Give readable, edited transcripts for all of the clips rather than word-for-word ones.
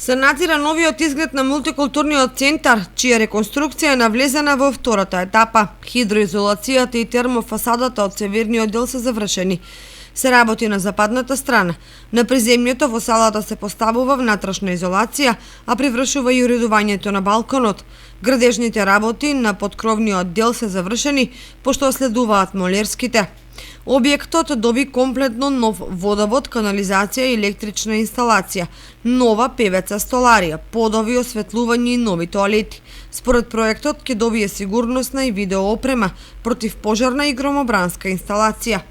Се надзира новиот изглед на мултикултурниот центар, чија реконструкција е навлезена во втората етапа. Хидроизолацијата и термофасадата од северниот дел се завршени. Се работи на западната страна. На приземјето во салата се поставува внатрешна изолација, а привршува и уредувањето на балконот. Градежните работи на подкровниот дел се завршени, пошто следуваат молерските. Објектот доби комплетно нов водовод, канализација и електрична инсталација, нова певеца столарија, подови, осветлување и нови тоалети. Според проектот ќе добие сигурносна и видеоопрема, противпожарна и громобранска инсталација.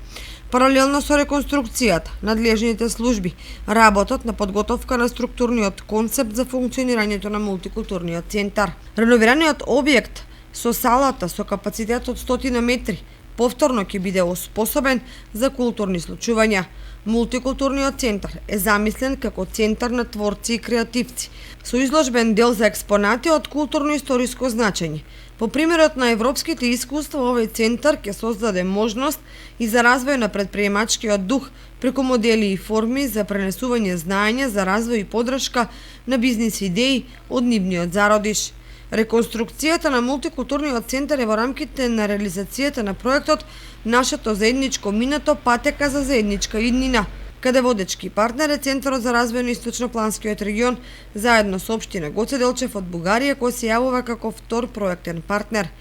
Паралелно со реконструкцијата, надлежните служби работат на подготовка на структурниот концепт за функционирањето на мултикултурниот центар. Реновираниот објект со салата со капацитет од 100 метри повторно ќе биде способен за културни случувања. Мултикултурниот центар е замислен како центар на творци и креативци, со изложбен дел за експонати од културно-историско значење. По примерот на европските искуства, овој центар ќе создаде можност и за развој на претприемачкиот дух преку модели и форми за пренесување знаење за развој и поддршка на бизнис идеи од нивниот зародиш. Реконструкцијата на мултикултурниот центар е во рамките на реализацијата на проектот Нашето заедничко минато патека за заедничка иднина, каде водечки партнер е Центарот за развој на Источнопланскиот регион, заедно со општина Гоце Делчев од Бугарија, кој се јавува како втор проектен партнер.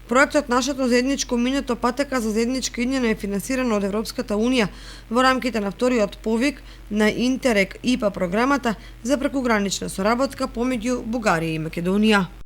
Проектот Нашето заедничко минато патека за заедничка иднина е финансиран од Европската унија во рамките на вториот повик на Интерек ИПА програмата за прекугранична соработка помеѓу Бугарија и Македонија.